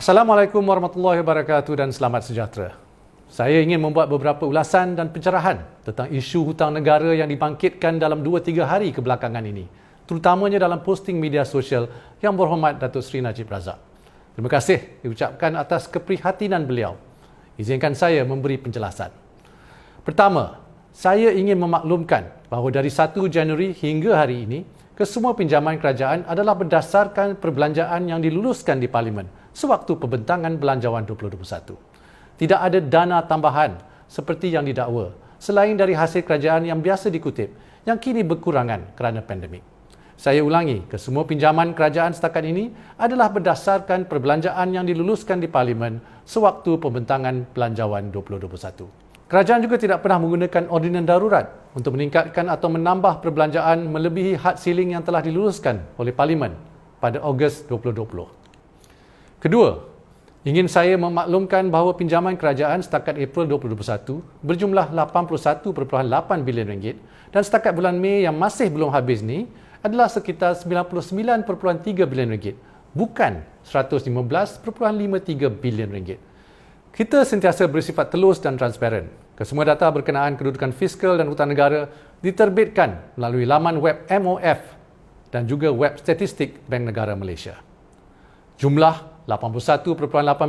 Assalamualaikum warahmatullahi wabarakatuh dan selamat sejahtera. Saya ingin membuat beberapa ulasan dan pencerahan tentang isu hutang negara yang dibangkitkan dalam 2-3 hari kebelakangan ini, terutamanya dalam posting media sosial Yang Berhormat Datuk Seri Najib Razak. Terima kasih diucapkan atas keprihatinan beliau. Izinkan saya memberi penjelasan. Pertama, saya ingin memaklumkan bahawa dari 1 Januari hingga hari ini, kesemua pinjaman kerajaan adalah berdasarkan perbelanjaan yang diluluskan di Parlimen sewaktu pembentangan Belanjawan 2021. Tidak ada dana tambahan seperti yang didakwa, selain dari hasil kerajaan yang biasa dikutip, yang kini berkurangan kerana pandemik. Saya ulangi, kesemua pinjaman kerajaan setakat ini adalah berdasarkan perbelanjaan yang diluluskan di Parlimen sewaktu pembentangan Belanjawan 2021. Kerajaan juga tidak pernah menggunakan ordinan darurat untuk meningkatkan atau menambah perbelanjaan melebihi had ceiling yang telah diluluskan oleh Parlimen pada Ogos 2020. Kedua, ingin saya memaklumkan bahawa pinjaman kerajaan setakat April 2021 berjumlah 81.8 bilion ringgit dan setakat bulan Mei yang masih belum habis ni adalah sekitar 99.3 bilion ringgit, bukan 115.53 bilion ringgit. Kita sentiasa bersifat telus dan transparan. Kesemua data berkenaan kedudukan fiskal dan hutang negara diterbitkan melalui laman web MOF dan juga web statistik Bank Negara Malaysia. Jumlah 81.8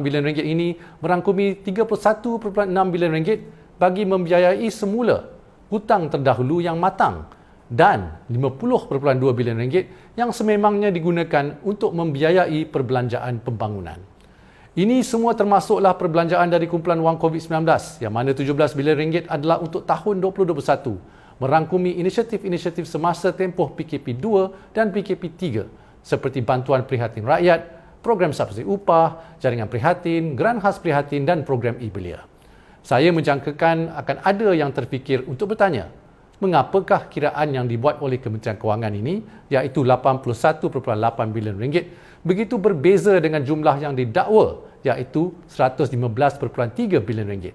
bilion ringgit ini merangkumi 31.6 bilion ringgit bagi membiayai semula hutang terdahulu yang matang dan 50.2 bilion ringgit yang sememangnya digunakan untuk membiayai perbelanjaan pembangunan. Ini semua termasuklah perbelanjaan dari kumpulan wang COVID-19 yang mana 17 bilion ringgit adalah untuk tahun 2021, merangkumi inisiatif-inisiatif semasa tempoh PKP 2 dan PKP 3 seperti bantuan prihatin rakyat, program subsidi upah, jaringan prihatin, geran khas prihatin dan program e-belia. Saya menjangkakan akan ada yang terfikir untuk bertanya, mengapakah kiraan yang dibuat oleh Kementerian Kewangan ini, iaitu 81.8 bilion ringgit, begitu berbeza dengan jumlah yang didakwa, iaitu 115.3 bilion ringgit.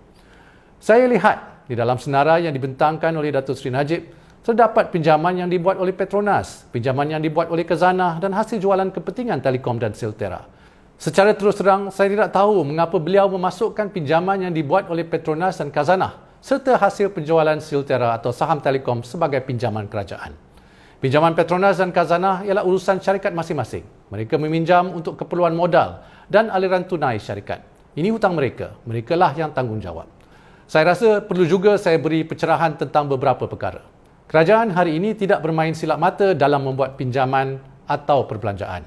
Saya lihat di dalam senarai yang dibentangkan oleh Datuk Seri Najib, terdapat pinjaman yang dibuat oleh Petronas, pinjaman yang dibuat oleh Khazanah dan hasil jualan kepentingan Telekom dan Siltera. Secara terus terang, saya tidak tahu mengapa beliau memasukkan pinjaman yang dibuat oleh Petronas dan Khazanah serta hasil penjualan Siltera atau saham Telekom sebagai pinjaman kerajaan. Pinjaman Petronas dan Khazanah ialah urusan syarikat masing-masing. Mereka meminjam untuk keperluan modal dan aliran tunai syarikat. Ini hutang mereka. Merekalah yang tanggungjawab. Saya rasa perlu juga saya beri pencerahan tentang beberapa perkara. Kerajaan hari ini tidak bermain silap mata dalam membuat pinjaman atau perbelanjaan.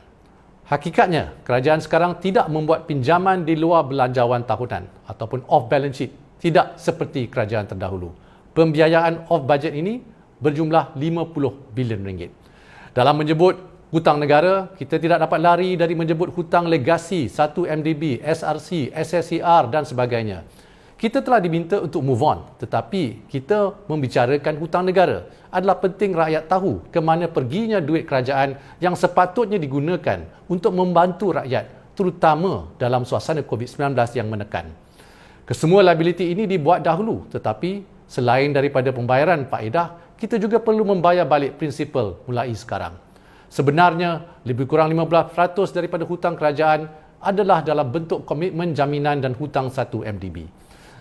Hakikatnya, kerajaan sekarang tidak membuat pinjaman di luar belanjawan tahunan ataupun off-balance sheet. Tidak seperti kerajaan terdahulu. Pembiayaan off-budget ini berjumlah 50 bilion ringgit. Dalam menyebut hutang negara, kita tidak dapat lari dari menyebut hutang legasi 1 MDB, SRC, SSCR dan sebagainya. Kita telah diminta untuk move on, tetapi kita membicarakan hutang negara. Adalah penting rakyat tahu ke mana perginya duit kerajaan yang sepatutnya digunakan untuk membantu rakyat, terutama dalam suasana COVID-19 yang menekan. Kesemua liability ini dibuat dahulu, tetapi selain daripada pembayaran faedah, kita juga perlu membayar balik prinsipal mulai sekarang. Sebenarnya, lebih kurang 15% daripada hutang kerajaan adalah dalam bentuk komitmen jaminan dan hutang 1 MDB.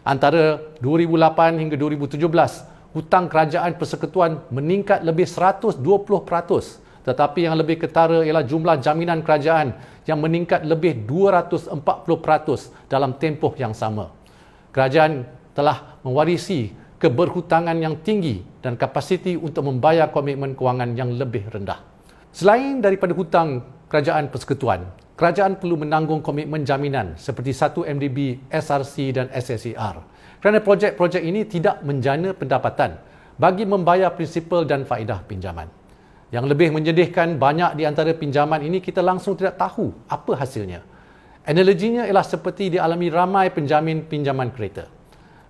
Antara 2008 hingga 2017, hutang kerajaan persekutuan meningkat lebih 120%, tetapi yang lebih ketara ialah jumlah jaminan kerajaan yang meningkat lebih 240% dalam tempoh yang sama. Kerajaan telah mewarisi keberhutangan yang tinggi dan kapasiti untuk membayar komitmen kewangan yang lebih rendah. Selain daripada hutang kerajaan persekutuan, kerajaan perlu menanggung komitmen jaminan seperti 1 MDB, SRC dan SSCR. Kerana projek-projek ini tidak menjana pendapatan bagi membayar prinsipal dan faedah pinjaman. Yang lebih menyedihkan, banyak di antara pinjaman ini kita langsung tidak tahu apa hasilnya. Analoginya ialah seperti dialami ramai penjamin pinjaman kereta.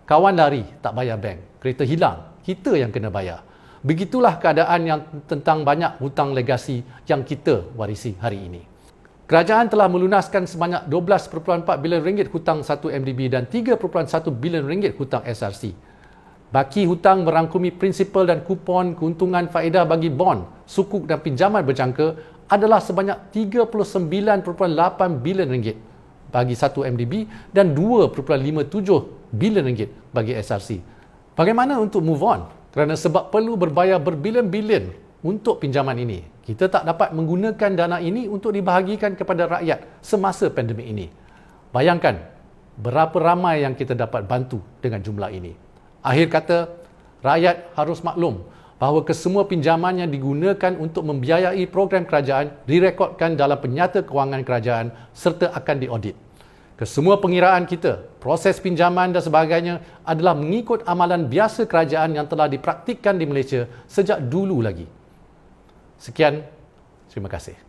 Kawan lari, tak bayar bank. Kereta hilang, kita yang kena bayar. Begitulah keadaan yang tentang banyak hutang legasi yang kita warisi hari ini. Kerajaan telah melunaskan sebanyak 12.4 bilion ringgit hutang 1 MDB dan 3.1 bilion ringgit hutang SRC. Baki hutang merangkumi prinsipal dan kupon keuntungan faedah bagi bond, sukuk dan pinjaman berjangka adalah sebanyak 39.8 bilion ringgit. bagi 1 MDB dan 2.57 bilion ringgit bagi SRC. Bagaimana untuk move on? Kerana sebab perlu berbayar berbilion-bilion untuk pinjaman ini, kita tak dapat menggunakan dana ini untuk dibahagikan kepada rakyat semasa pandemik ini. Bayangkan berapa ramai yang kita dapat bantu dengan jumlah ini. Akhir kata, rakyat harus maklum bahawa kesemua pinjaman yang digunakan untuk membiayai program kerajaan direkodkan dalam penyata kewangan kerajaan serta akan diaudit. Kesemua pengiraan kita, proses pinjaman dan sebagainya adalah mengikut amalan biasa kerajaan yang telah dipraktikkan di Malaysia sejak dulu lagi. Sekian, terima kasih.